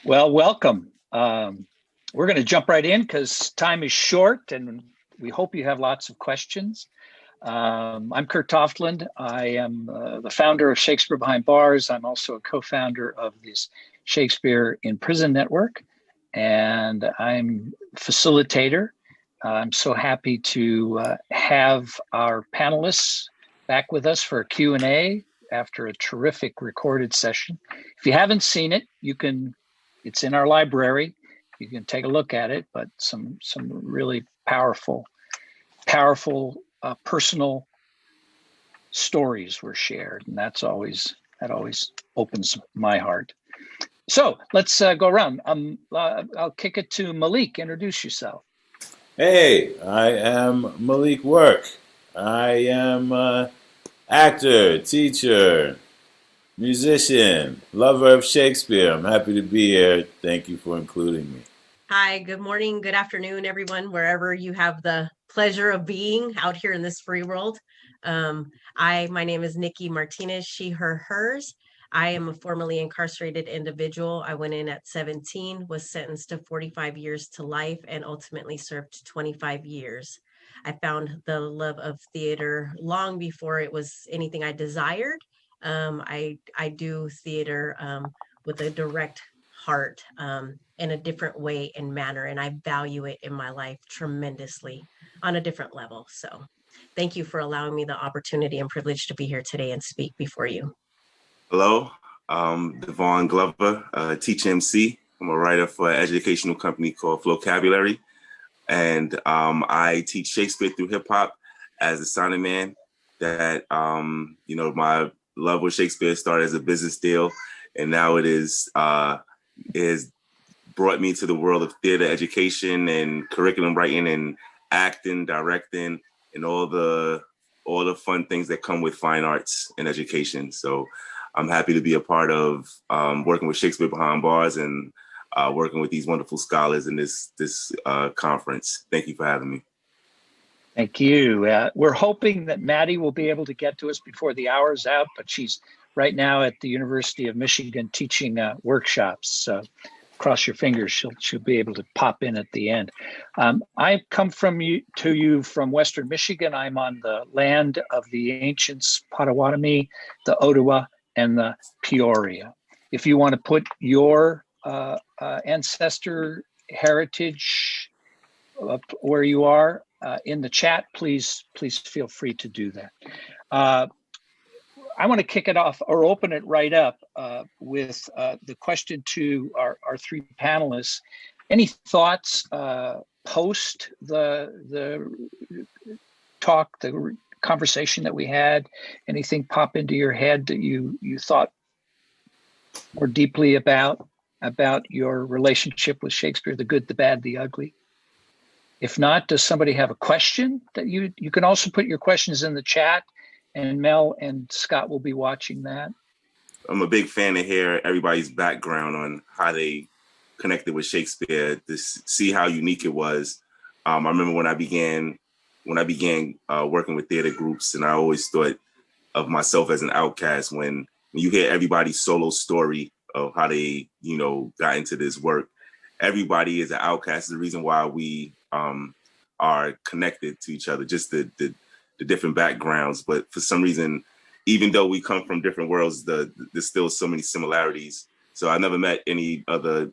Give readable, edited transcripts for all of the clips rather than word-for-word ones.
Well, welcome. We're going to jump right in because time is short and we hope you have lots of questions. I'm Curt Tofteland. I am the founder of Shakespeare Behind Bars. I'm also a co-founder of this Shakespeare in Prison network, and I'm facilitator. I'm so happy to have our panelists back with us for a Q&A after a terrific recorded session. If you haven't seen it, it's in our library. You can take a look at it, but some really powerful personal stories were shared, and that always opens my heart. So let's go around. I'll kick it to Malik. Introduce yourself. Hey, I am Malik Work. I am actor, teacher, musician, lover of Shakespeare. I'm happy to be here. Thank you for including me. Hi, good morning, good afternoon, everyone, wherever you have the pleasure of being out here in this free world. My name is Niki Martinez, she, her, hers. I am a formerly incarcerated individual. I went in at 17, was sentenced to 45 years to life, and ultimately served 25 years. I found the love of theater long before it was anything I desired. I do theater with a direct heart in a different way and manner, and I value it in my life tremendously on a different level. So thank you for allowing me the opportunity and privilege to be here today and speak before you. Hello, Devon Glover, teach MC. I'm a writer for an educational company called Flocabulary, and I teach Shakespeare through hip hop as a sounding man. That my love with Shakespeare started as a business deal, and now it is brought me to the world of theater education and curriculum writing and acting, directing, and all the fun things that come with fine arts and education. So I'm happy to be a part of working with Shakespeare Behind Bars and working with these wonderful scholars in this conference. Thank you for having me. Thank you. We're hoping that Maddie will be able to get to us before the hour's out, but she's right now at the University of Michigan teaching workshops. So cross your fingers, she'll be able to pop in at the end. I come to you from Western Michigan. I'm on the land of the ancients, Potawatomi, the Ottawa, and the Peoria. If you want to put your ancestor heritage up where you are in the chat, please feel free to do that. I want to kick it off or open it right up with the question to our three panelists. Any thoughts post the talk, the conversation that we had? Anything pop into your head that you thought more deeply about your relationship with Shakespeare, the good, the bad, the ugly? If not, does somebody have a question that you can also put your questions in the chat, and Mel and Scott will be watching that. I'm a big fan of hearing everybody's background on how they connected with Shakespeare, to see how unique it was. I remember when I began working with theater groups, and I always thought of myself as an outcast when you hear everybody's solo story of how they, got into this work. Everybody is an outcast. It's the reason why we are connected to each other, just the different backgrounds. But for some reason, even though we come from different worlds, there's still so many similarities. So I never met any other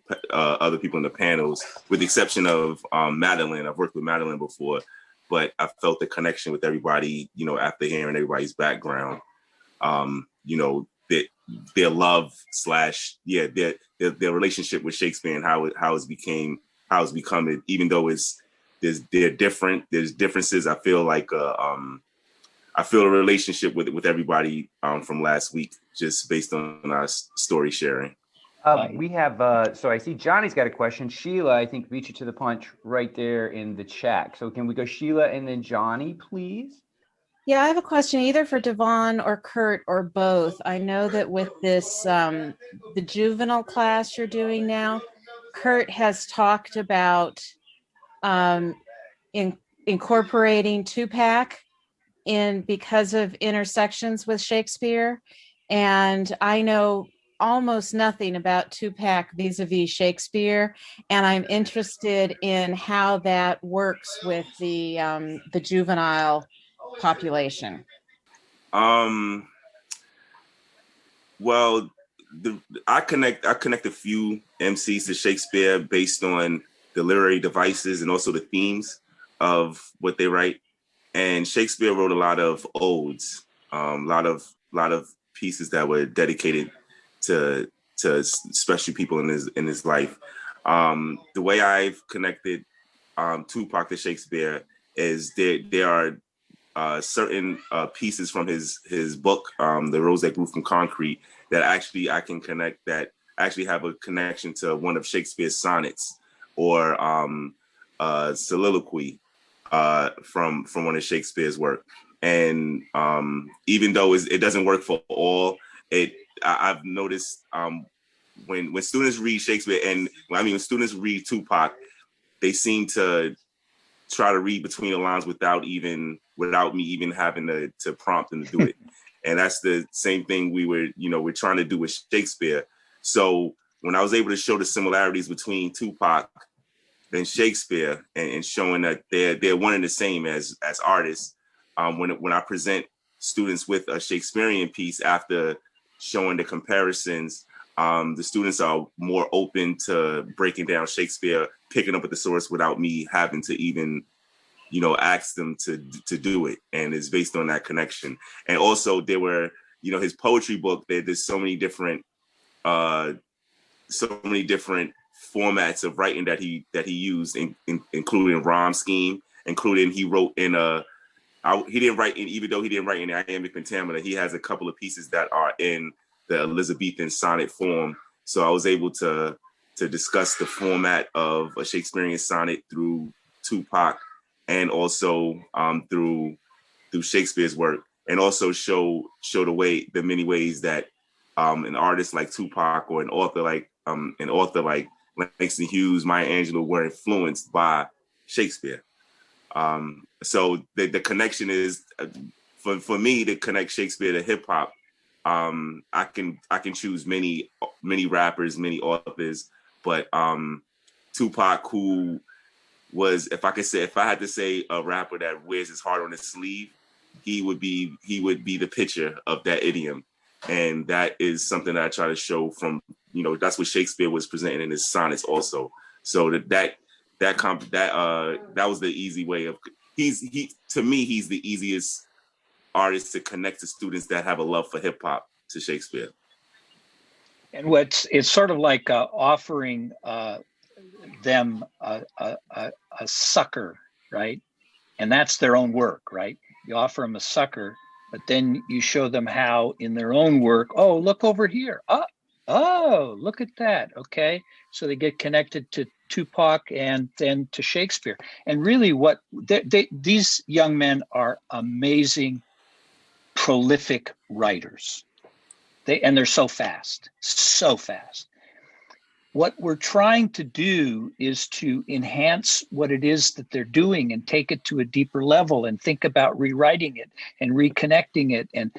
people in the panels, with the exception of Madeline. I've worked with Madeline before, but I felt the connection with everybody, after hearing everybody's background. Their love their relationship with Shakespeare and how it's become it, there's differences. I feel like I feel a relationship with everybody from last week, just based on our story sharing. We have, so I see Johnny's got a question. Sheila, I think, beat you to the punch right there in the chat. So can we go Sheila and then Johnny, please? Yeah, I have a question either for Devon or Curt or both. I know that with this, the juvenile class you're doing now, Curt has talked about incorporating two-pack in because of intersections with Shakespeare. And I know almost nothing about Tupac vis-a-vis Shakespeare, and I'm interested in how that works with the juvenile population. Well, I connect a few MCs to Shakespeare based on the literary devices and also the themes of what they write. And Shakespeare wrote a lot of odes, a lot of pieces that were dedicated to especially people in his life. The way I've connected Tupac to Shakespeare is there are certain pieces from his book, The Rose That Grew from Concrete, that actually I can connect, that actually have a connection to one of Shakespeare's sonnets or soliloquy from one of Shakespeare's work. And even though it doesn't work for all, I've noticed when students read Shakespeare, and when students read Tupac, they seem to try to read between the lines without me even having to prompt them to do it. And that's the same thing we're trying to do with Shakespeare. So when I was able to show the similarities between Tupac and Shakespeare and showing that they're one and the same as artists, when I present students with a Shakespearean piece after showing the comparisons, the students are more open to breaking down Shakespeare, picking up at the source without me having to even ask them to do it. And it's based on that connection. And also there were, his poetry book, there's so many different formats of writing that he used, including rhyme scheme, including he wrote in he didn't write in, even though he didn't write in the iambic pentameter, he has a couple of pieces that are in the Elizabethan sonnet form. So I was able to discuss the format of a Shakespearean sonnet through Tupac, and also through Shakespeare's work, and also show the many ways that an artist like Tupac or an author like Langston Hughes, Maya Angelou were influenced by Shakespeare. So the connection is for me to connect Shakespeare to hip hop. I can choose many rappers, many authors, but Tupac, who was, if I had to say a rapper that wears his heart on his sleeve, he would be the picture of that idiom. And that is something that I try to show from, that's what Shakespeare was presenting in his sonnets also. So that was the easy way of, to me, he's the easiest artist to connect to students that have a love for hip hop to Shakespeare. And it's sort of like offering them a sucker, right? And that's their own work, right? You offer them a sucker, but then you show them how in their own work, oh, look over here. Oh, look at that. Okay. So they get connected to Tupac and then to Shakespeare. And really these young men are amazing, prolific writers. They're so fast. What we're trying to do is to enhance what it is that they're doing and take it to a deeper level and think about rewriting it and reconnecting it. And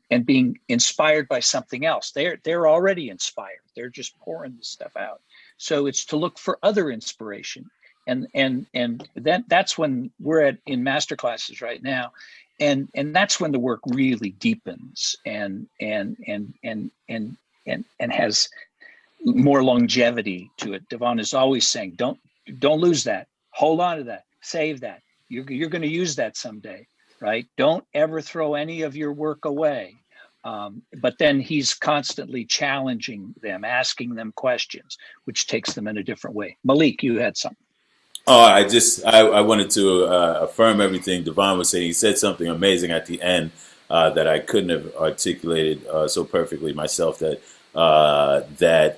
and being inspired by something else. They're already inspired. They're just pouring this stuff out. So it's to look for other inspiration. And that's when we're in master classes right now. And that's when the work really deepens and has more longevity to it. Devon is always saying, don't lose that. Hold on to that. Save that. You're going to use that someday, right? Don't ever throw any of your work away. But then he's constantly challenging them, asking them questions, which takes them in a different way. Malik, you had something. Oh, I wanted to affirm everything Devon was saying. He said something amazing at the end that I couldn't have articulated so perfectly myself, that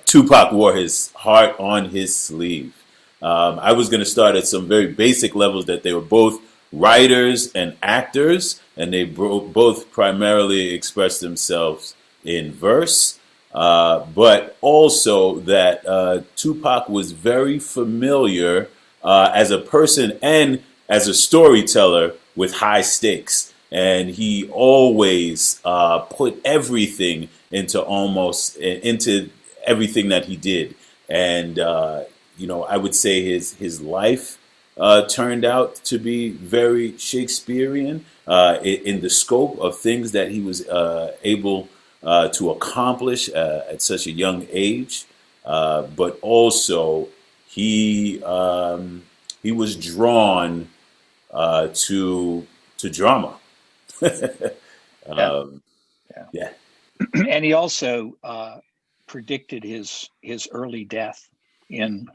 Tupac wore his heart on his sleeve. I was going to start at some very basic levels, that they were both writers and actors, and they both primarily expressed themselves in verse, but also that Tupac was very familiar as a person and as a storyteller with high stakes. and he always put everything into everything that he did. And I would say his life turned out to be very Shakespearean in the scope of things that he was able to accomplish at such a young age. But also he was drawn to drama. Yeah. Yeah. And he also predicted his early death in.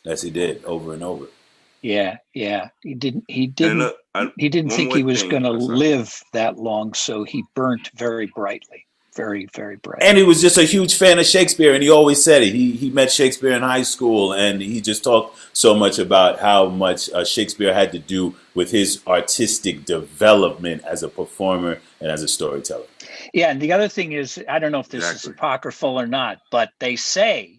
Yes, he did, over and over. Yeah. He didn't One think more he was thing. going to I'm sorry. live that long, so he burnt very brightly, very, very bright. And he was just a huge fan of Shakespeare, and he always said it. He met Shakespeare in high school, and he just talked so much about how much Shakespeare had to do with his artistic development as a performer and as a storyteller. Yeah, and the other thing is, I don't know if this is apocryphal or not, but they say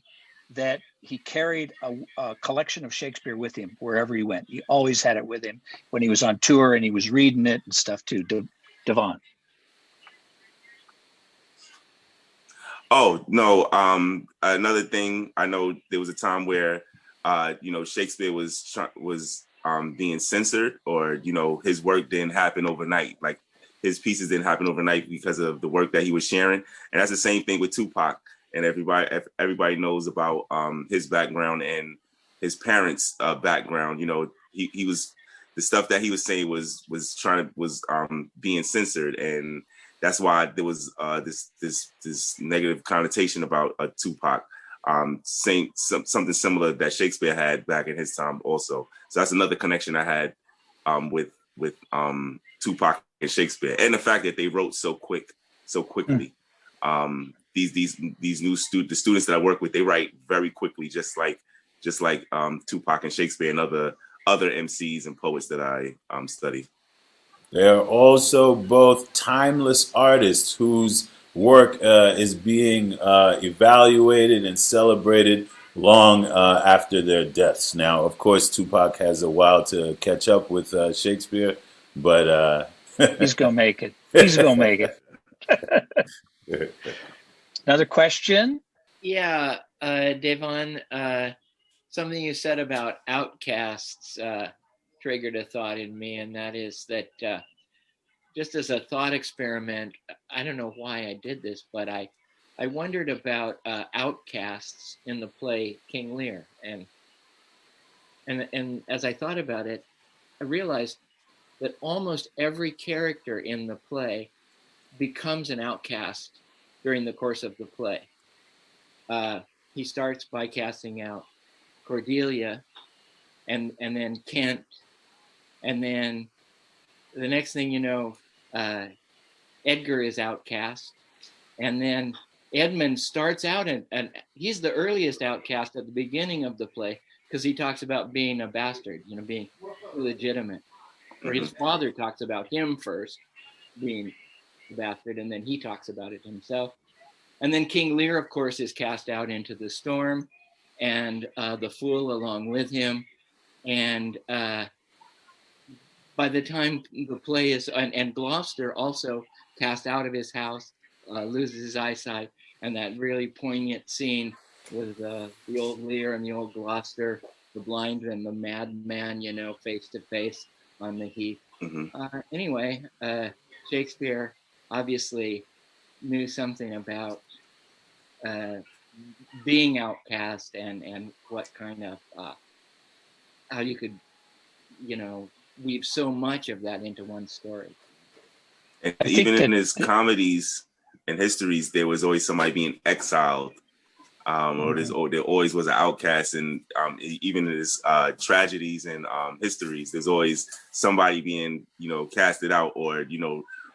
that he carried a collection of Shakespeare with him wherever he went. He always had it with him when he was on tour, and he was reading it and stuff too. Devon. Oh no! Another thing, I know there was a time where, Shakespeare was being censored, or his work didn't happen overnight. Like his pieces didn't happen overnight because of the work that he was sharing, and that's the same thing with Tupac. And everybody knows about his background and his parents' background. He was, the stuff that he was saying was being censored, and that's why there was this negative connotation about Tupac, saying something similar that Shakespeare had back in his time also. So that's another connection I had with Tupac and Shakespeare, and the fact that they wrote so quickly. These new the students that I work with, they write very quickly, just like Tupac and Shakespeare and other MCs and poets that I study. They are also both timeless artists whose work is being evaluated and celebrated long after their deaths. Now, of course, Tupac has a while to catch up with Shakespeare, but he's gonna make it. He's gonna make it. Another question? Yeah, Devon, something you said about outcasts triggered a thought in me, and that is that just as a thought experiment, I don't know why I did this, but I wondered about outcasts in the play King Lear, and as I thought about it, I realized that almost every character in the play becomes an outcast during the course of the play. He starts by casting out Cordelia, and then Kent, and then the next thing you know, Edgar is outcast, and then Edmund starts out and he's the earliest outcast at the beginning of the play because he talks about being a bastard, being illegitimate. Or his father talks about him first being a bastard, and then he talks about it himself. And then King Lear, of course, is cast out into the storm, and the fool along with him. And by the time the play is, and Gloucester also cast out of his house, loses his eyesight, and that really poignant scene with the old Lear and the old Gloucester, the blind and the madman, face to face on the heath. Mm-hmm. Anyway, Shakespeare obviously knew something about being outcast and what kind of how you could weave so much of that into one story. And even in his comedies and histories, there was always somebody being exiled, or there always was an outcast. And even in his tragedies and histories, there's always somebody being casted out, or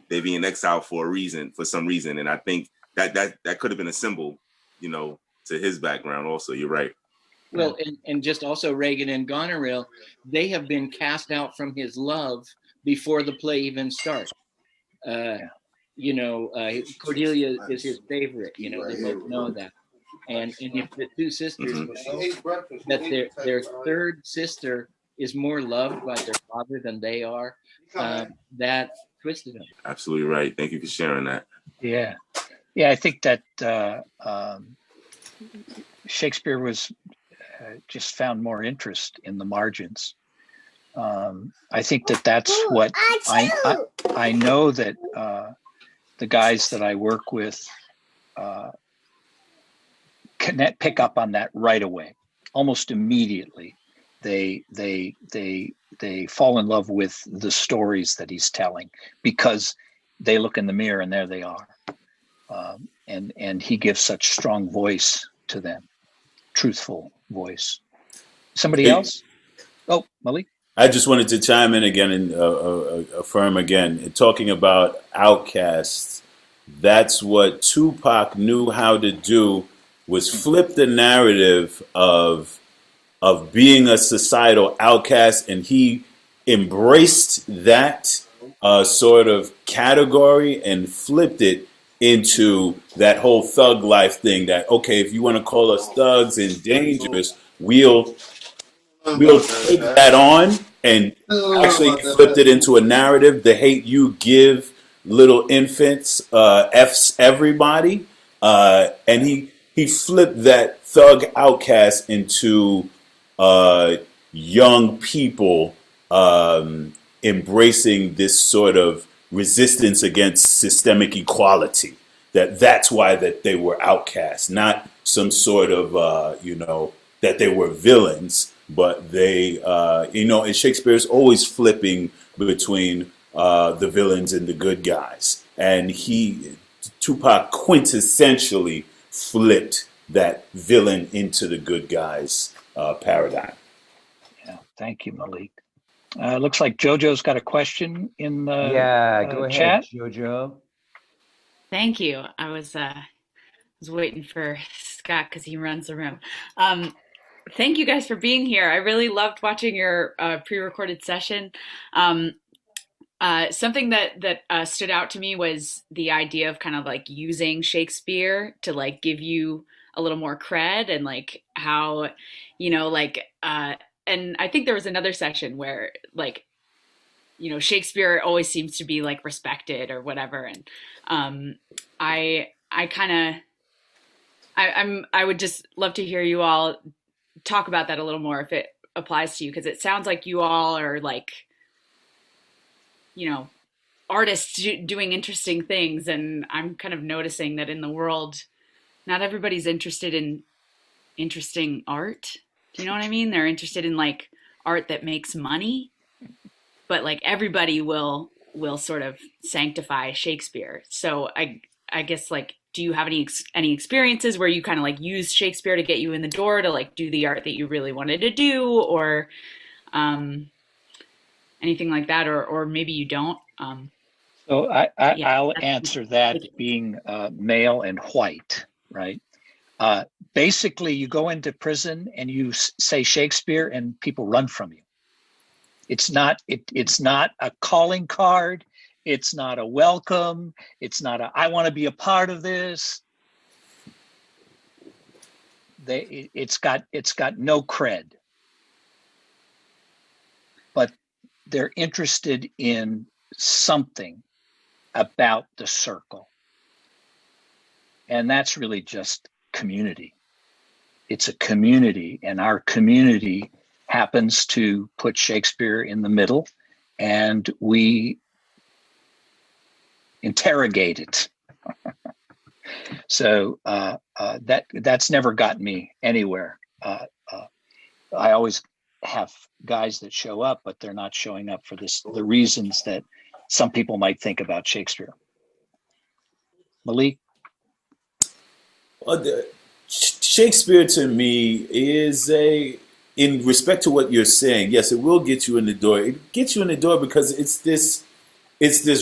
they're being exiled for some reason. And I think that could have been a symbol, to his background also. You're right. Well, and just also Regan and Goneril, they have been cast out from his love before the play even starts. Cordelia is his favorite. They both know that. And if the two sisters know that their third sister is more loved by their father than they are, that twisted him. Absolutely right. Thank you for sharing that. Yeah. I think that Shakespeare was just found more interest in the margins. I think that that's what I know that the guys that I work with pick up on that right away, almost immediately. They fall in love with the stories that he's telling because they look in the mirror and there they are, and he gives such strong voice to them, truthful voice. Somebody else? Oh, Malik. I just wanted to chime in again and affirm again, talking about outcasts. That's what Tupac knew how to do, was flip the narrative of being a societal outcast, and he embraced that sort of category and flipped it into that whole thug life thing. That, okay, if you want to call us thugs and dangerous, we'll take that on, and actually flipped it into a narrative. The hate you give little infants F's everybody, and he flipped that thug outcast into young people embracing this sort of resistance against systemic equality. That's why that they were outcasts, not some sort of that they were villains, but they and Shakespeare's always flipping between the villains and the good guys, and Tupac quintessentially flipped that villain into the good guys paradigm. Yeah, thank you, Malik. Looks like JoJo's got a question in the go ahead, chat. JoJo. Thank you. I was waiting for Scott because he runs the room. Thank you guys for being here. I really loved watching your pre-recorded session. Something that stood out to me was the idea of kind of like using Shakespeare to like give you a little more cred, and like how, and I think there was another session where like, Shakespeare always seems to be like respected or whatever. And I would just love to hear you all talk about that a little more if it applies to you, because it sounds like you all are like, artists doing interesting things, and I'm kind of noticing that in the world, not everybody's interested in interesting art. Do you know what I mean? They're interested in like art that makes money, but like everybody will sort of sanctify Shakespeare. So I guess like, do you have any experiences where you kind of like use Shakespeare to get you in the door to like do the art that you really wanted to do, or anything like that, or maybe you don't? So I'll answer that being male and white, right? Basically, you go into prison and you say Shakespeare, and people run from you. It's not a calling card. It's not a welcome. It's not I want to be a part of this. It's got no cred. But they're interested in something about the circle. And that's really just community. It's a community, and our community happens to put Shakespeare in the middle, and we interrogate it. So that's never gotten me anywhere. I always have guys that show up, but they're not showing up for the reasons that some people might think about Shakespeare. Malik? Well, Shakespeare to me is in respect to what you're saying, yes, it will get you in the door. It gets you in the door because it's this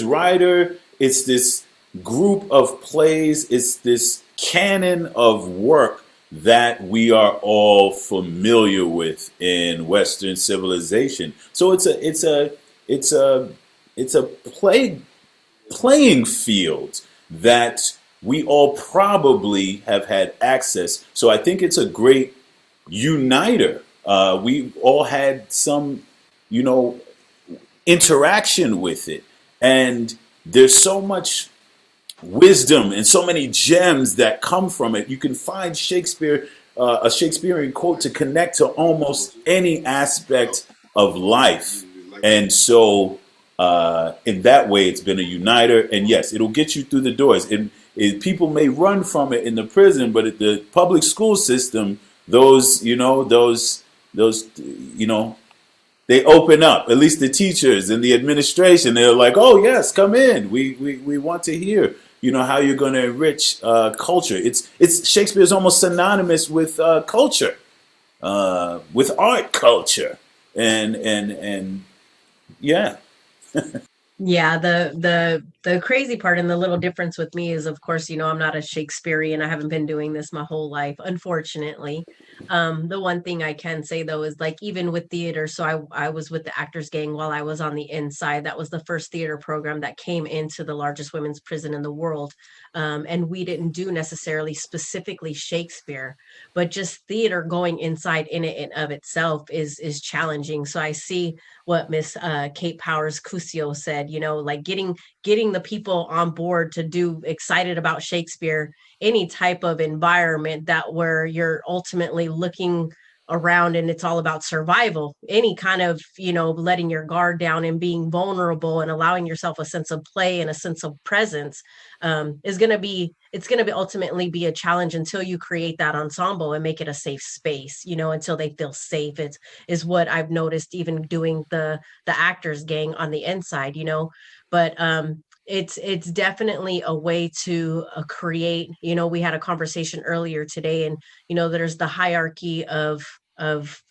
writer, it's this group of plays, it's this canon of work that we are all familiar with in Western civilization. So it's a playing field that we all probably have had access. So I think it's a great uniter. We all had some, interaction with it. And there's so much wisdom and so many gems that come from it. You can find Shakespeare, a Shakespearean quote to connect to almost any aspect of life. And so in that way, it's been a uniter. And yes, it'll get you through the doors. People may run from it in the prison, but at the public school system, those they open up, at least the teachers and the administration. They're like, oh, yes, come in. We want to hear, how you're going to enrich culture. It's Shakespeare is almost synonymous with culture, with art culture. And yeah. Yeah, the crazy part and the little difference with me is, of course, I'm not a Shakespearean. I haven't been doing this my whole life, unfortunately. The one thing I can say though is, like, even with theater, so I was with the Actors Gang while I was on the inside. That was the first theater program that came into the largest women's prison in the world. And we didn't do necessarily specifically Shakespeare, but just theater going inside in it and of itself is challenging. So I see what Miss Kate Powers Cusio said, like getting the people on board to do excited about Shakespeare, any type of environment that where you're ultimately looking around and it's all about survival, any kind of, letting your guard down and being vulnerable and allowing yourself a sense of play and a sense of presence it's going to be ultimately be a challenge until you create that ensemble and make it a safe space, until they feel safe. Is what I've noticed even doing the Actors Gang on the inside, but it's definitely a way to create, we had a conversation earlier today, and there's the hierarchy of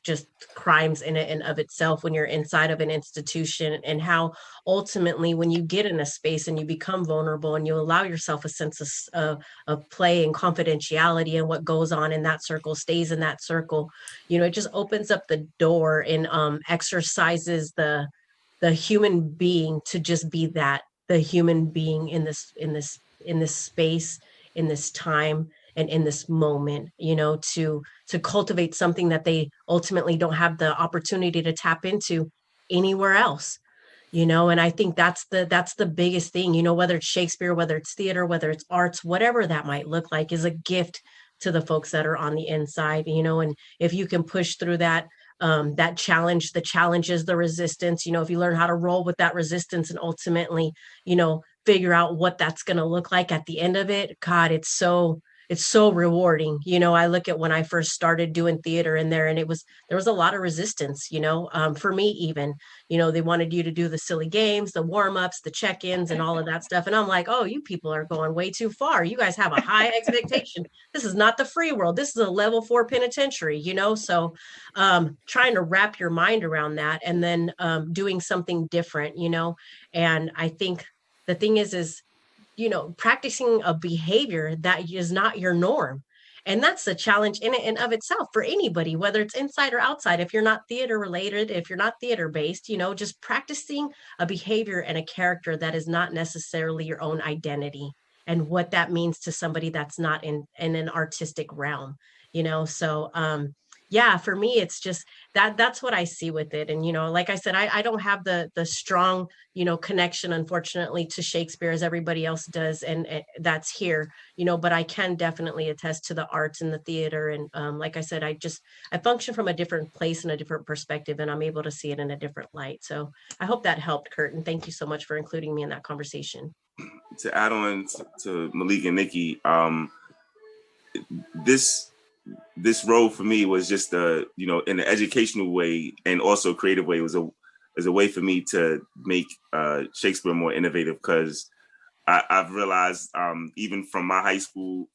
just crimes in it and of itself when you're inside of an institution, and how ultimately when you get in a space and you become vulnerable and you allow yourself a sense of play and confidentiality, and what goes on in that circle stays in that circle, it just opens up the door and exercises the human being to just be that, the human being in this space, in this time, and in this moment, to cultivate something that they ultimately don't have the opportunity to tap into anywhere else. And I think that's the biggest thing, whether it's Shakespeare, whether it's theater, whether it's arts, whatever that might look like, is a gift to the folks that are on the inside, and if you can push through that challenge, the challenges, the resistance, if you learn how to roll with that resistance and ultimately, figure out what that's going to look like at the end of it, God, it's so rewarding. I look at when I first started doing theater in there, and there was a lot of resistance, for me even, they wanted you to do the silly games, the warm-ups, the check-ins, and all of that stuff. And I'm like, oh, you people are going way too far. You guys have a high expectation. This is not the free world. This is a level 4 penitentiary, so trying to wrap your mind around that, and then doing something different, and I think the thing is practicing a behavior that is not your norm. And that's the challenge in it and of itself for anybody, whether it's inside or outside. If you're not theater related, if you're not theater based, just practicing a behavior and a character that is not necessarily your own identity, and what that means to somebody that's not in an artistic realm, so yeah, for me, it's just that's what I see with it. And, like I said, I don't have the strong, connection, unfortunately, to Shakespeare as everybody else does. And that's here, but I can definitely attest to the arts and the theater. And like I said, I function from a different place and a different perspective, and I'm able to see it in a different light. So I hope that helped, Curt. And thank you so much for including me in that conversation. To add on to Malik and Niki, this role for me was just in an educational way and also creative way, was a way for me to make Shakespeare more innovative, because I've realized even from my high school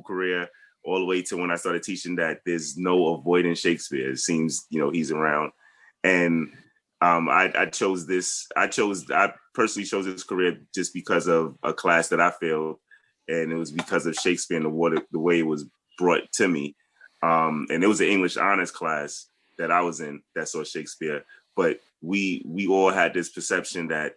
career all the way to when I started teaching, that there's no avoiding Shakespeare. It seems he's around, and I personally chose this career just because of a class that I failed, and it was because of Shakespeare and the way it was brought to me. And it was an English honors class that I was in that saw Shakespeare, but we all had this perception that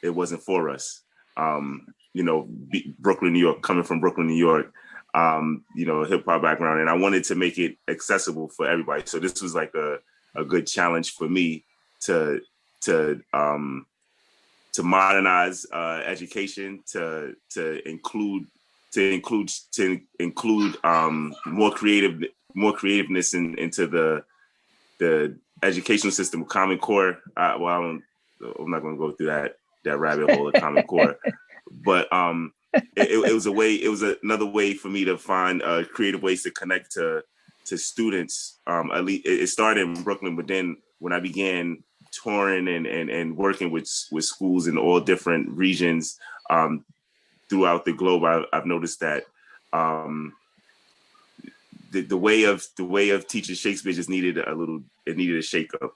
it wasn't for us. Brooklyn, New York, coming from Brooklyn, New York, hip hop background, and I wanted to make it accessible for everybody. So this was like a good challenge for me to modernize education, to include more creativeness into the educational system. Common Core. I'm not going to go through that rabbit hole of Common Core, but it was a way. It was another way for me to find creative ways to connect to students. At least it started in Brooklyn, but then when I began touring and working with schools in all different regions throughout the globe, I've noticed that the way of teaching Shakespeare just needed a shakeup,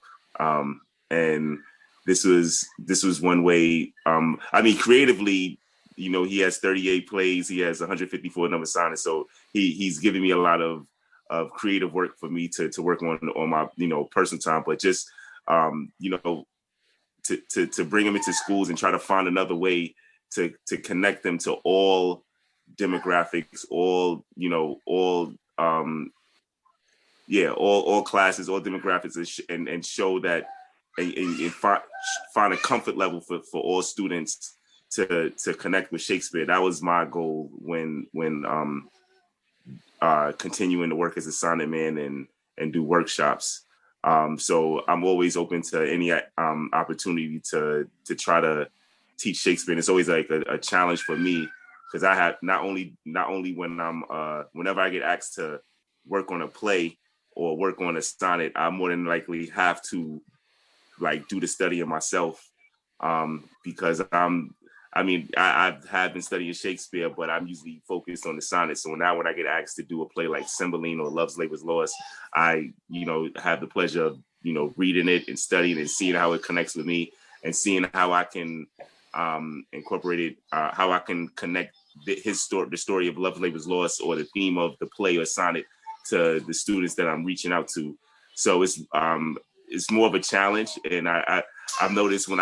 and this was one way. I mean, creatively, he has 38 plays, he has 154 number sonnets, so he's giving me a lot of creative work for me to work on my personal time, but just to bring them into schools and try to find another way to connect them to all demographics, all classes, all demographics, and show that and find a comfort level for all students to connect with Shakespeare. That was my goal when continuing to work as a sonnet man and do workshops. So I'm always open to any opportunity to try to teach Shakespeare. And it's always like a challenge for me, because I have not only when I'm whenever I get asked to work on a play or work on a sonnet, I more than likely have to do the study of myself, because I have been studying Shakespeare, but I'm usually focused on the sonnet. So now when I get asked to do a play like Cymbeline or Love's Labour's Lost, I, have the pleasure of, reading it and studying and seeing how it connects with me, and seeing how I can incorporate it, how I can connect the story of Love's Labour's Lost, or the theme of the play or sonnet, to the students that I'm reaching out to. So it's more of a challenge, and I've noticed when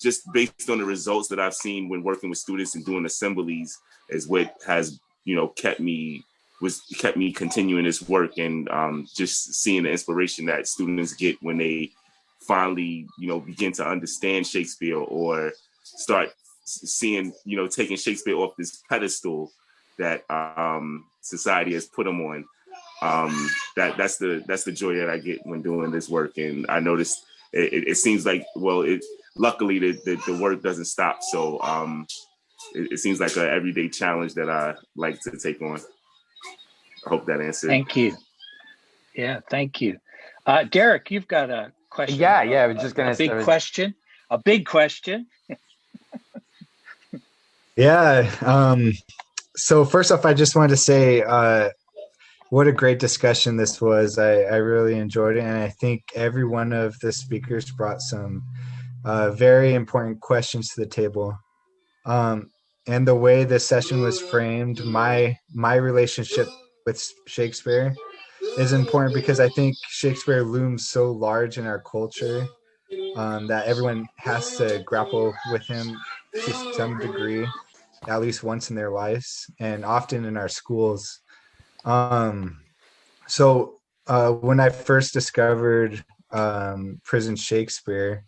just based on the results that I've seen when working with students and doing assemblies, is what has kept me continuing this work, and just seeing the inspiration that students get when they finally begin to understand Shakespeare, or start seeing taking Shakespeare off this pedestal that society has put him on. That's the joy that I get when doing this work. And I noticed it seems like, luckily the work doesn't stop. So it seems like an everyday challenge that I like to take on. I hope that answered. Thank you. Yeah, thank you. Derek, you've got a question. Yeah, I was just going to a big question. Yeah. So first off, I just wanted to say, what a great discussion this was. I really enjoyed it. And I think every one of the speakers brought some very important questions to the table. And the way the session was framed, my relationship with Shakespeare is important, because I think Shakespeare looms so large in our culture that everyone has to grapple with him to some degree, at least once in their lives, and often in our schools. So when I first discovered Prison Shakespeare,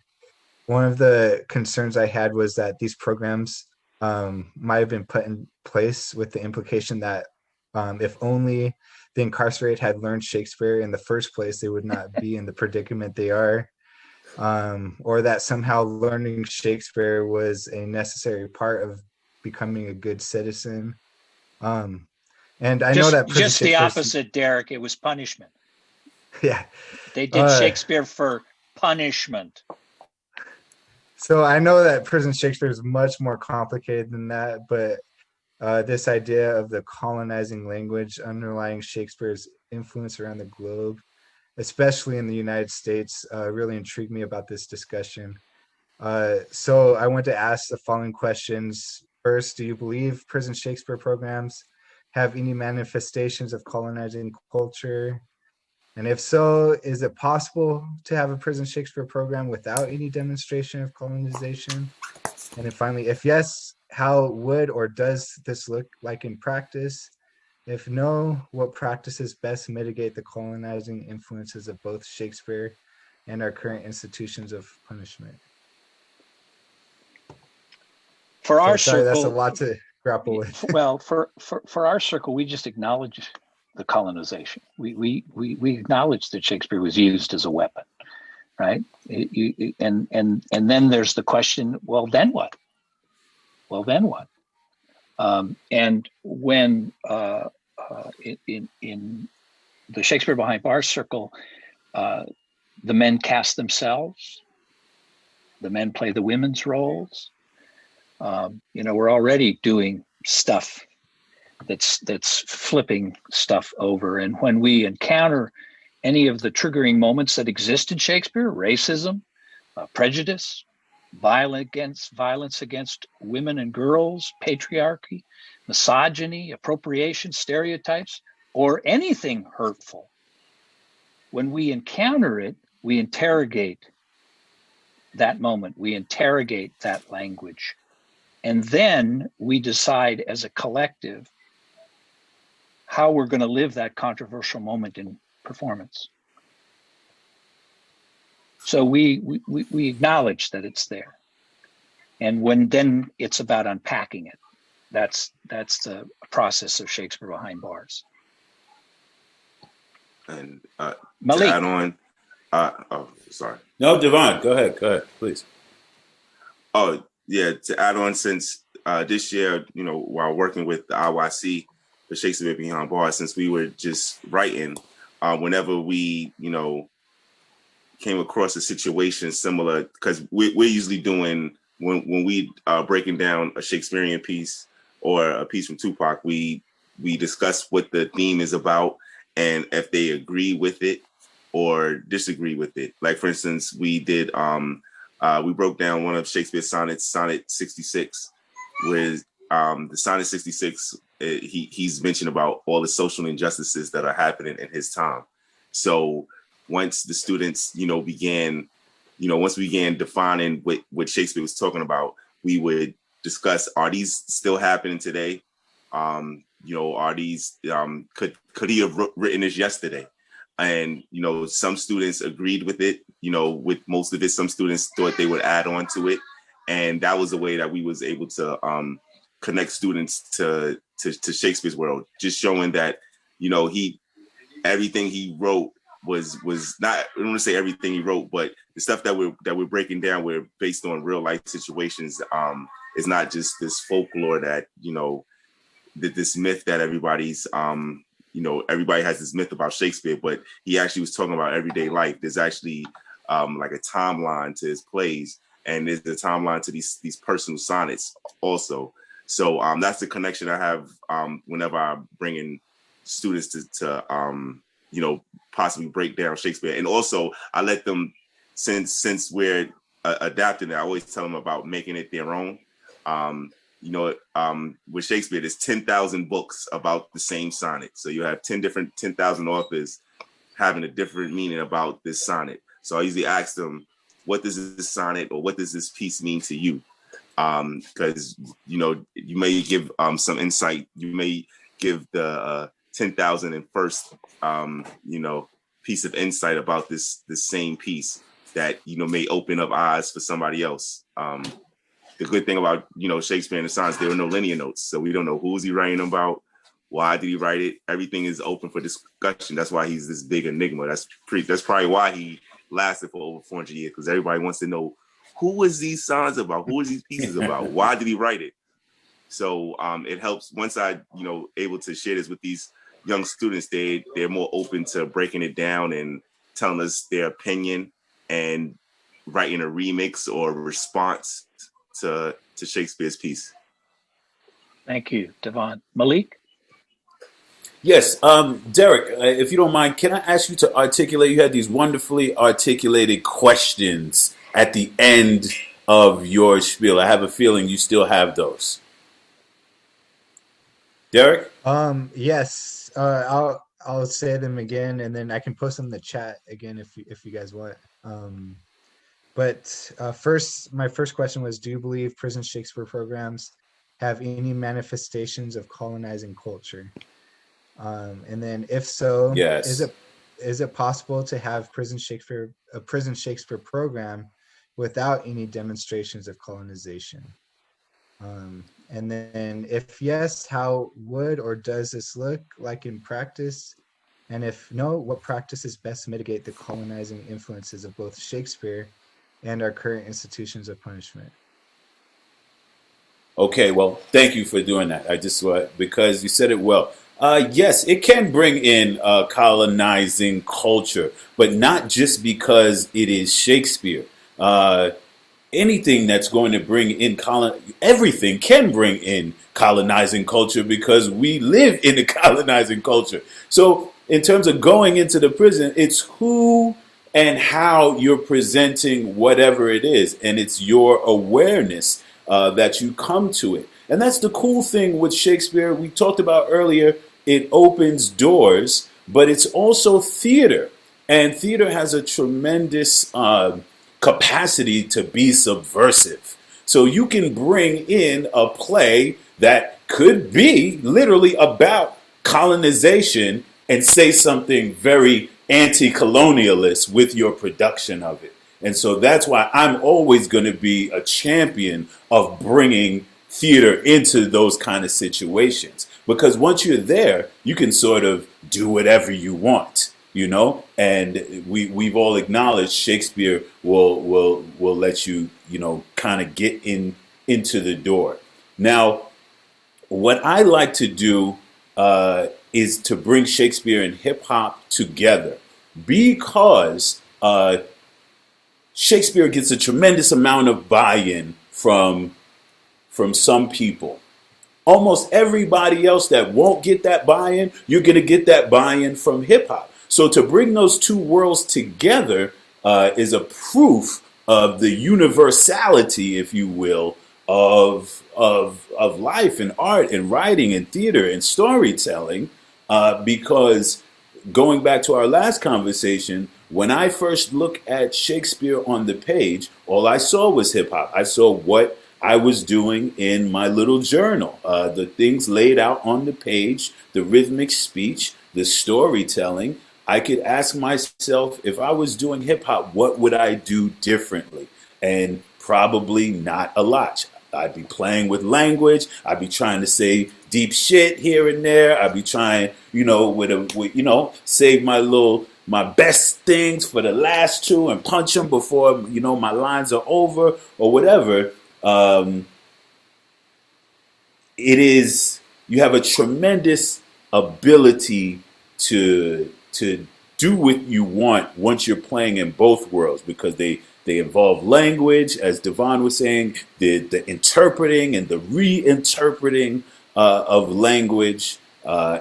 one of the concerns I had was that these programs might have been put in place with the implication that if only the incarcerated had learned Shakespeare in the first place, they would not be in the predicament they are, or that somehow learning Shakespeare was a necessary part of becoming a good citizen. And I know that just the opposite, Derek. It was punishment. Yeah, they did Shakespeare for punishment. So I know that Prison Shakespeare is much more complicated than that, but this idea of the colonizing language underlying Shakespeare's influence around the globe, especially in the United States, really intrigued me about this discussion. So I want to ask the following questions. First, do you believe Prison Shakespeare programs have any manifestations of colonizing culture? And if so, is it possible to have a Prison Shakespeare program without any demonstration of colonization? And then finally, if yes, how would or does this look like in practice? If no, what practices best mitigate the colonizing influences of both Shakespeare and our current institutions of punishment? For our sorry, that's a circle, lot to grapple with. well, for our circle, we just acknowledge the colonization. We acknowledge that Shakespeare was used as a weapon, right? And then there's the question, well, then what? Well, then what? And when in the Shakespeare Behind Bars circle, the men cast themselves, the men play the women's roles. We're already doing stuff that's flipping stuff over. And when we encounter any of the triggering moments that exist in Shakespeare, racism, prejudice, violence against women and girls, patriarchy, misogyny, appropriation, stereotypes, or anything hurtful, when we encounter it, we interrogate that moment, we interrogate that language. And then we decide as a collective how we're going to live that controversial moment in performance. So we acknowledge that it's there. And then it's about unpacking it. That's the process of Shakespeare Behind Bars. And Malik. to add on, sorry. No, Devon, go ahead, please. Oh, yeah, to add on, since this year, while working with the IYC for Shakespeare Behind Bars, since we were just writing, whenever we, came across a situation similar, because we're usually doing, when we breaking down a Shakespearean piece or a piece from Tupac, we discuss what the theme is about and if they agree with it or disagree with it. Like, for instance, we did, we broke down one of Shakespeare's sonnets, Sonnet 66, where the Sonnet 66, he's mentioned about all the social injustices that are happening in his time. So once the students, began defining what Shakespeare was talking about, we would discuss, are these still happening today? Are these, could he have written this yesterday? And, some students agreed with it, with most of it. Some students thought they would add on to it. And that was the way that we was able to connect students to Shakespeare's world, just showing that, everything he wrote was not, I don't want to say everything he wrote, but the stuff that we're breaking down, we're based on real life situations. It's not just this folklore that, this myth that everybody's, everybody has this myth about Shakespeare, but he actually was talking about everyday life. There's actually like a timeline to his plays, and there's a timeline to these personal sonnets also. So that's the connection I have whenever I'm bringing students to possibly break down Shakespeare. And also I let them, since we're adapting it, I always tell them about making it their own. With Shakespeare, there's 10,000 books about the same sonnet. So you have 10,000 authors having a different meaning about this sonnet. So I usually ask them, what does this sonnet or what does this piece mean to you? Because, you may give some insight. You may give the 10,001st, piece of insight about this same piece that, may open up eyes for somebody else. The good thing about, Shakespeare and the sonnets, there were no linear notes. So we don't know who's he writing about. Why did he write it? Everything is open for discussion. That's why he's this big enigma. That's probably why he lasted for over 400 years, because everybody wants to know, who was these sonnets about? Who was these pieces about? Why did he write it? So it helps once I, able to share this with these young students, they're more open to breaking it down and telling us their opinion and writing a remix or a response to Shakespeare's piece. Thank you, Devon. Malik? Yes, Derek, if you don't mind, can I ask you to articulate, you had these wonderfully articulated questions at the end of your spiel. I have a feeling you still have those. Derek? Yes. I'll say them again, and then I can post them in the chat again if you guys want. But my first question was, do you believe prison Shakespeare programs have any manifestations of colonizing culture? And then if so, yes. Is it possible to have a prison Shakespeare program without any demonstrations of colonization? And then if yes, how would or does this look like in practice? And if no, what practices best mitigate the colonizing influences of both Shakespeare and our current institutions of punishment? Okay, well, thank you for doing that. I just because you said it well. Yes, it can bring in colonizing culture, but not just because it is Shakespeare. Anything that's going to bring in everything can bring in colonizing culture because we live in a colonizing culture. So in terms of going into the prison, it's who and how you're presenting whatever it is, and it's your awareness that you come to it. And that's the cool thing with Shakespeare. We talked about earlier, it opens doors, but it's also theater. And theater has a tremendous capacity to be subversive. So you can bring in a play that could be literally about colonization and say something very anti-colonialist with your production of it. And so that's why I'm always going to be a champion of bringing theater into those kind of situations. Because once you're there, you can sort of do whatever you want, you know? And we've all acknowledged Shakespeare will let you, you know, kind of get into the door. Now, what I like to do is to bring Shakespeare and hip hop together because Shakespeare gets a tremendous amount of buy-in from some people. Almost everybody else that won't get that buy-in, you're going to get that buy-in from hip hop. So to bring those two worlds together is a proof of the universality, if you will, of life and art and writing and theater and storytelling. Because going back to our last conversation, when I first looked at Shakespeare on the page, all I saw was hip hop. I saw what I was doing in my little journal, the things laid out on the page, the rhythmic speech, the storytelling. I could ask myself, if I was doing hip hop, what would I do differently? And probably not a lot. I'd be playing with language. I'd be trying to say deep shit here and there. I'd be trying, you know, save my best things for the last two and punch them before, you know, my lines are over or whatever. You have a tremendous ability to do what you want once you're playing in both worlds, because they involve language, as Devon was saying, the interpreting and the reinterpreting of language,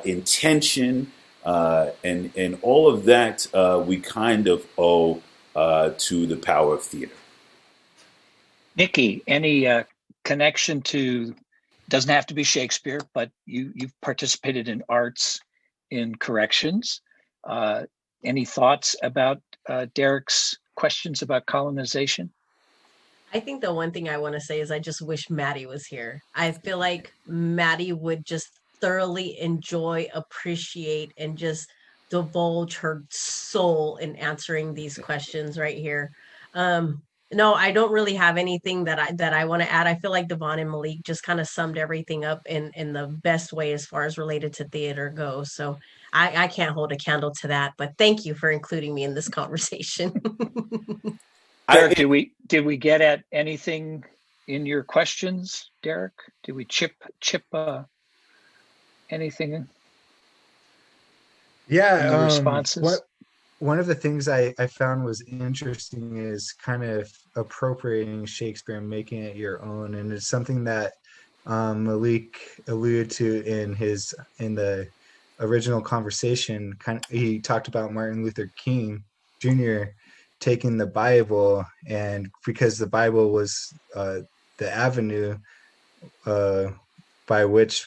intention, and all of that we kind of owe to the power of theater. Niki, any connection to, doesn't have to be Shakespeare, but you've participated in arts in corrections. Any thoughts about Derek's questions about colonization? I think the one thing I want to say is I just wish Maddie was here. I feel like Maddie would just thoroughly enjoy, appreciate, and just divulge her soul in answering these questions right here. No, I don't really have anything that I want to add. I feel like Devon and Malik just kind of summed everything up in the best way as far as related to theater goes. So I can't hold a candle to that, but thank you for including me in this conversation. Derek, did we get at anything in your questions, Derek? Did we chip anything in? Yeah, in the responses? One of the things I found was interesting is kind of appropriating Shakespeare and making it your own, and it's something that Malik alluded to in the original conversation. He talked about Martin Luther King Jr. taking the Bible, and because the Bible was the avenue by which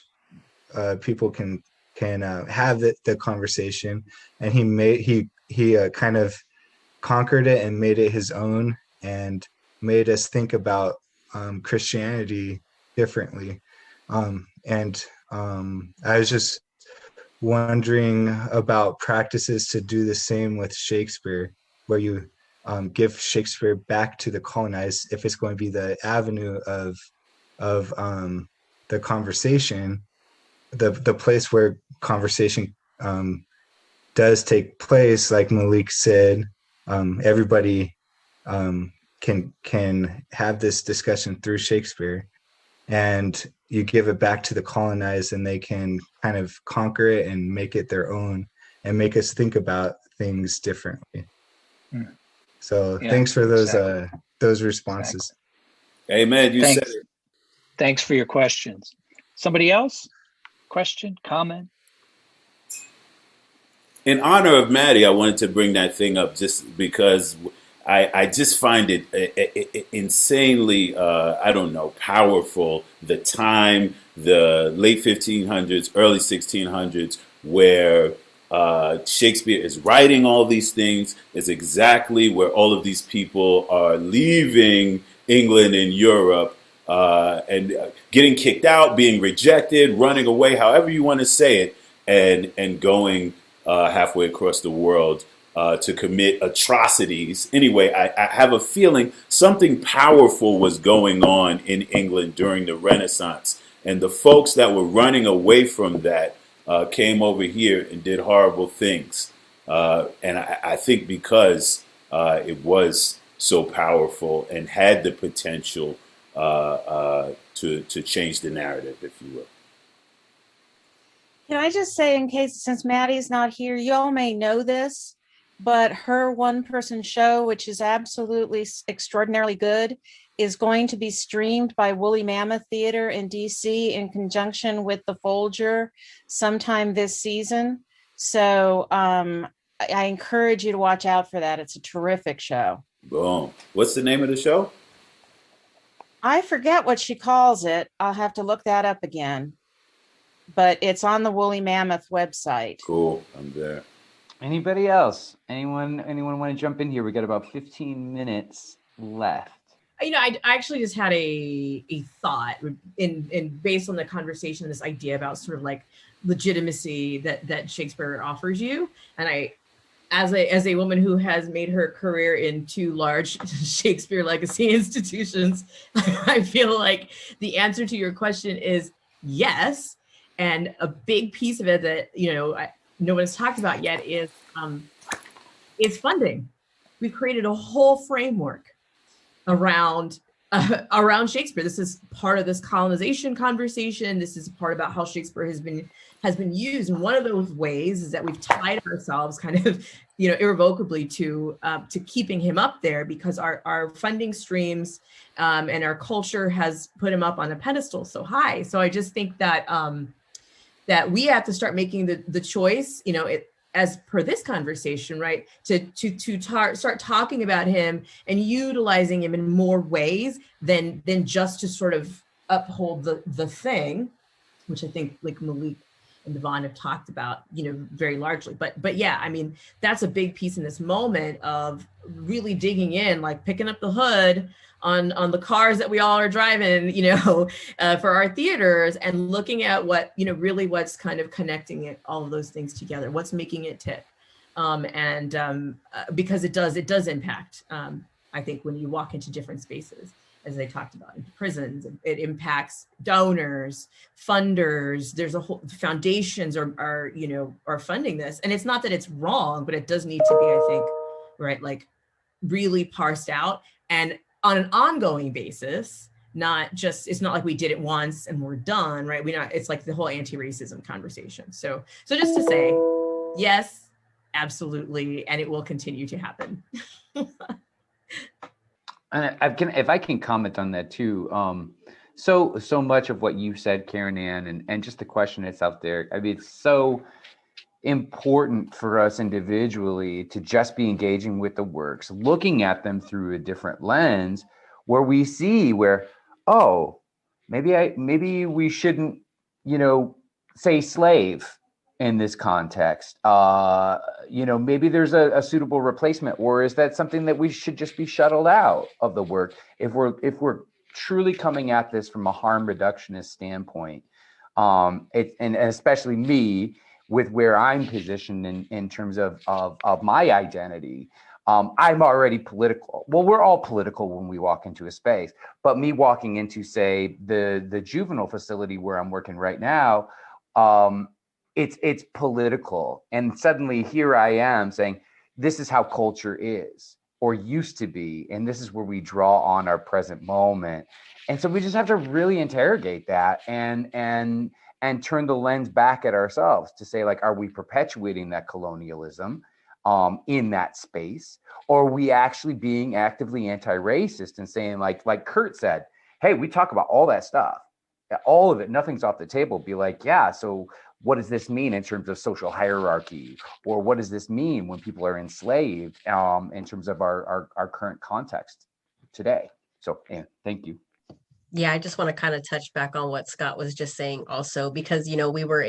people can have the conversation, and he kind of conquered it and made it his own and made us think about Christianity differently. And I was just wondering about practices to do the same with Shakespeare, where you give Shakespeare back to the colonized, if it's going to be the avenue of of the conversation, the place where conversation does take place, like Malik said, everybody can have this discussion through Shakespeare, and you give it back to the colonized, and they can kind of conquer it and make it their own, and make us think about things differently. So Yeah, thanks for exactly. those responses. Amen. You said Thanks. it. Thanks for your questions. Somebody else? Question, comment? In honor of Maddie, I wanted to bring that thing up just because I just find it insanely, I don't know, powerful. The time, the late 1500s, early 1600s, where Shakespeare is writing all these things, is exactly where all of these people are leaving England and Europe and getting kicked out, being rejected, running away, however you want to say it, and going halfway across the world to commit atrocities. Anyway, I have a feeling something powerful was going on in England during the Renaissance. And the folks that were running away from that came over here and did horrible things. And I think because it was so powerful and had the potential to change the narrative, if you will. Can I just say, in case, since Maddie's not here, y'all may know this, but her one-person show, which is absolutely extraordinarily good, is going to be streamed by Woolly Mammoth Theater in DC in conjunction with the Folger sometime this season. So I encourage you to watch out for that. It's a terrific show. Boom. What's the name of the show? I forget what she calls it. I'll have to look that up again. But it's on the Woolly Mammoth website. Cool. I'm there. Anybody else? Anyone want to jump in here? We got about 15 minutes left. I actually just had a thought in based on the conversation, this idea about sort of like legitimacy that Shakespeare offers you. And I, as a woman who has made her career in 2 large Shakespeare legacy institutions, I feel like the answer to your question is yes. And a big piece of it that, no one's talked about yet is funding. We've created a whole framework around Shakespeare. This is part of this colonization conversation. This is part about how Shakespeare has been used. And one of those ways is that we've tied ourselves kind of, irrevocably to keeping him up there, because our funding streams and our culture has put him up on a pedestal so high. So I just think that that we have to start making the choice, as per this conversation, right, to start talking about him and utilizing him in more ways than just to sort of uphold the thing, which I think like Malik and Devon have talked about, very largely. But yeah, I mean, that's a big piece in this moment of really digging in, like picking up the hood on the cars that we all are driving, for our theaters, and looking at what, really what's kind of connecting all of those things together, what's making it tick. Because it does impact, I think, when you walk into different spaces, as they talked about, into prisons, it impacts donors, funders. There's a whole, foundations are funding this. And it's not that it's wrong, but it does need to be, I think, right, like really parsed out and on an ongoing basis, it's not like we did it once and we're done, right? It's like the whole anti-racism conversation. So just to say, yes, absolutely. And it will continue to happen. And if I can comment on that too. So much of what you said, Karen Ann, and just the question that's out there. I mean, it's so important for us individually to just be engaging with the works, looking at them through a different lens, where we see maybe we shouldn't, say slave in this context. Maybe there's a suitable replacement, or is that something that we should just be shuttled out of the work if we're truly coming at this from a harm reductionist standpoint, and especially me, with where I'm positioned in terms of my identity. I'm already political. Well, we're all political when we walk into a space, but me walking into, say, the juvenile facility where I'm working right now, it's political. And suddenly here I am saying, this is how culture is or used to be, and this is where we draw on our present moment. And so we just have to really interrogate that and turn the lens back at ourselves to say, like, are we perpetuating that colonialism in that space, or are we actually being actively anti-racist and saying, like Curt said, hey, we talk about all that stuff, all of it, nothing's off the table. Be like, yeah, so what does this mean in terms of social hierarchy, or what does this mean when people are enslaved in terms of our current context today? So, yeah, thank you. Yeah, I just want to kind of touch back on what Scott was just saying also, because, you know, we were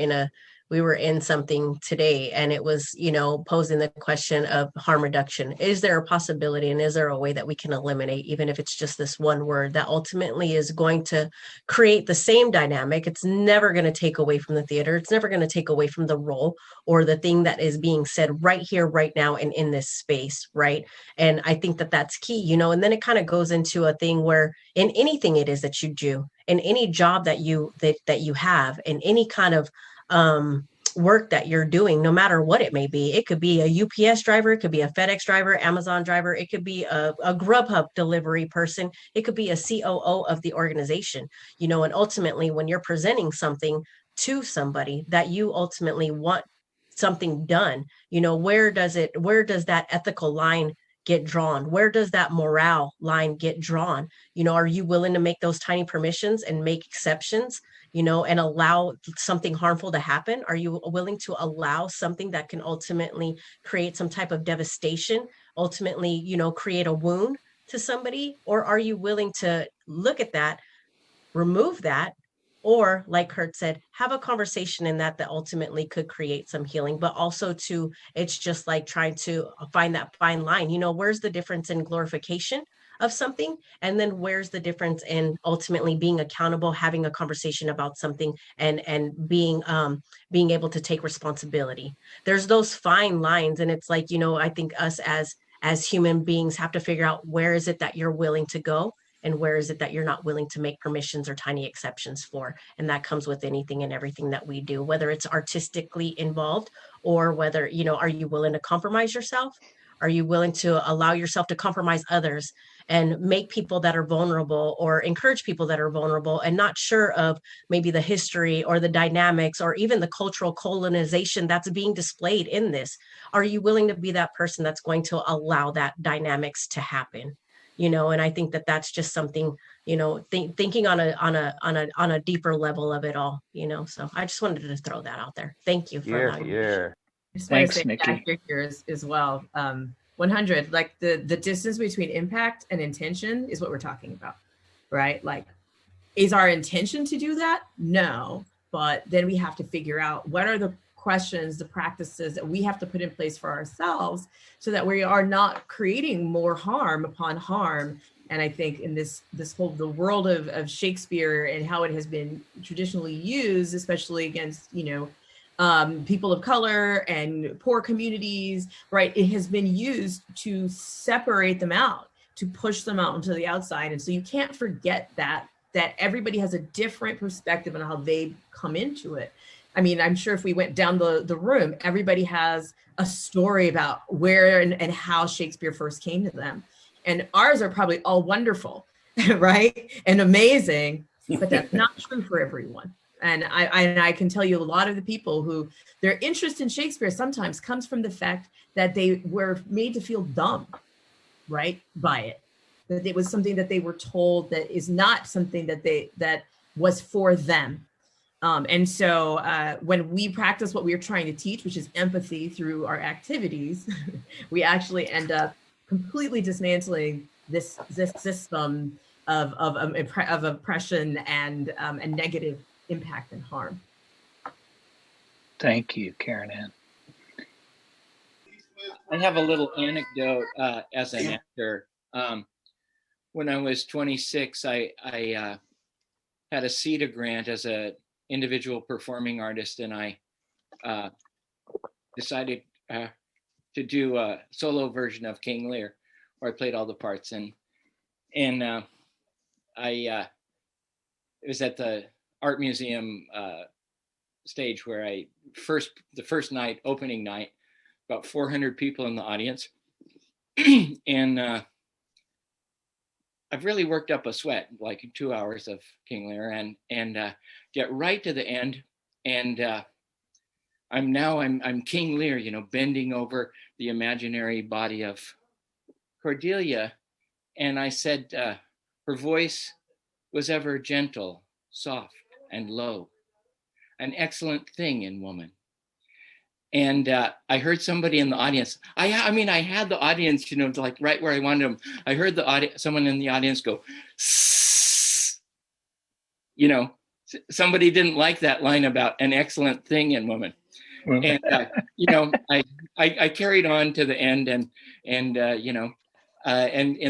in something today, and it was, you know, posing the question of harm reduction. Is there a possibility, and is there a way that we can eliminate, even if it's just this one word that ultimately is going to create the same dynamic? It's never going to take away from the theater. It's never going to take away from the role or the thing that is being said right here, right now, and in this space, right? And I think that that's key, you know, and then it kind of goes into a thing where in anything it is that you do, in any job that you have, in any kind of work that you're doing, no matter what it may be. It could be a UPS driver, it could be a FedEx driver, Amazon driver, it could be a Grubhub delivery person, it could be a COO of the organization, you know. And ultimately, when you're presenting something to somebody that you ultimately want something done, you know, where does that ethical line get drawn? Where does that morale line get drawn? You know, are you willing to make those tiny permissions and make exceptions, you know, and allow something harmful to happen? Are you willing to allow something that can ultimately create some type of devastation, ultimately, you know, create a wound to somebody? Or are you willing to look at that, remove that, or, like Curt said, have a conversation in that ultimately could create some healing? But also to, it's just like trying to find that fine line, you know, where's the difference in glorification of something, and then where's the difference in ultimately being accountable, having a conversation about something, and being able to take responsibility. There's those fine lines, and it's like, you know, I think us as human beings have to figure out, where is it that you're willing to go, and where is it that you're not willing to make permissions or tiny exceptions for? And that comes with anything and everything that we do, whether it's artistically involved, or whether, you know, are you willing to compromise yourself? Are you willing to allow yourself to compromise others and make people that are vulnerable, or encourage people that are vulnerable and not sure of maybe the history or the dynamics or even the cultural colonization that's being displayed in this? Are you willing to be that person that's going to allow that dynamics to happen? You know, and I think that that's just something, you know, thinking on a deeper level of it all, you know. So I just wanted to throw that out there. Thank you for allowing me to share. I just want to Thanks, say Niki. back here as well. 100, like the distance between impact and intention is what we're talking about, right? Like, is our intention to do that? No, but then we have to figure out what are the questions, the practices that we have to put in place for ourselves so that we are not creating more harm upon harm. And I think in this whole, the world of Shakespeare and how it has been traditionally used, especially against, you know, people of color and poor communities, right? It has been used to separate them out, to push them out into the outside. And so you can't forget that everybody has a different perspective on how they come into it. I mean, I'm sure if we went down the room, everybody has a story about where and how Shakespeare first came to them. And ours are probably all wonderful, right? And amazing, but that's not true for everyone. And I can tell you, a lot of the people who their interest in Shakespeare sometimes comes from the fact that they were made to feel dumb, right, by it. That it was something that they were told that is not something that was for them. And so when we practice what we are trying to teach, which is empathy through our activities, we actually end up completely dismantling this system of oppression and negative impact and harm. Thank you, Karen Ann. I have a little anecdote as an actor. When I was 26, I had a CETA grant as an individual performing artist, and I decided to do a solo version of King Lear, where I played all the parts, and it was at the art museum stage where the first night, opening night, about 400 people in the audience, and I've really worked up a sweat, like 2 hours of King Lear, and get right to the end, and I'm King Lear, bending over the imaginary body of Cordelia, and I said, her voice was ever gentle, soft, and low, an excellent thing in woman. And I heard somebody in the audience. I had the audience, like right where I wanted them. I heard someone in the audience go, "Sss." Somebody didn't like that line about an excellent thing in woman. And I carried on to the end, and in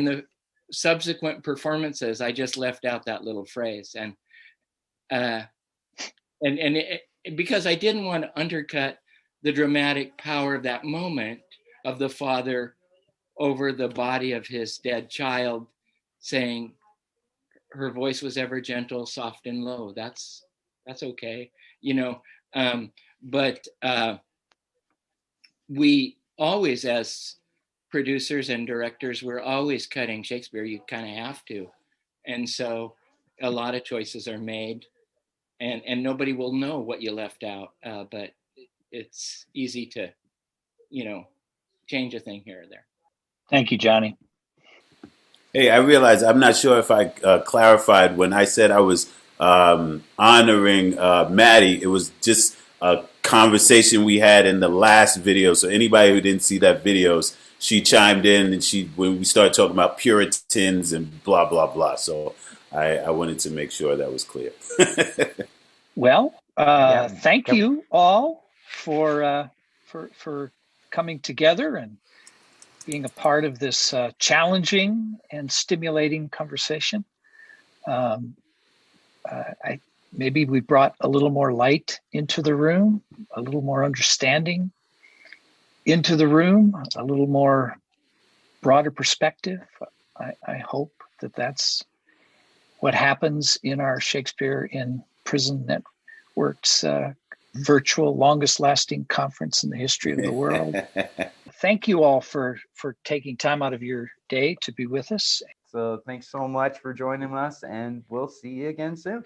the subsequent performances, I just left out that little phrase, and because I didn't want to undercut the dramatic power of that moment of the father over the body of his dead child, saying her voice was ever gentle, soft, and low. That's okay, but we always, as producers and directors, we're always cutting Shakespeare. You kind of have to, and so a lot of choices are made, and nobody will know what you left out, but it's easy to, change a thing here or there. Thank you, Johnny. Hey, I realized I'm not sure if I clarified when I said I was honoring Maddie. It was just a conversation we had in the last video. So anybody who didn't see that video, she chimed in, and when we started talking about Puritans and blah, blah, blah. So I wanted to make sure that was clear. Well, thank you all for coming together and being a part of this challenging and stimulating conversation. Maybe we brought a little more light into the room, a little more understanding into the room, a little more broader perspective. I hope that that's what happens in our Shakespeare in Prison Network's virtual longest lasting conference in the history of the world. Thank you all for taking time out of your day to be with us. So thanks so much for joining us, and we'll see you again soon.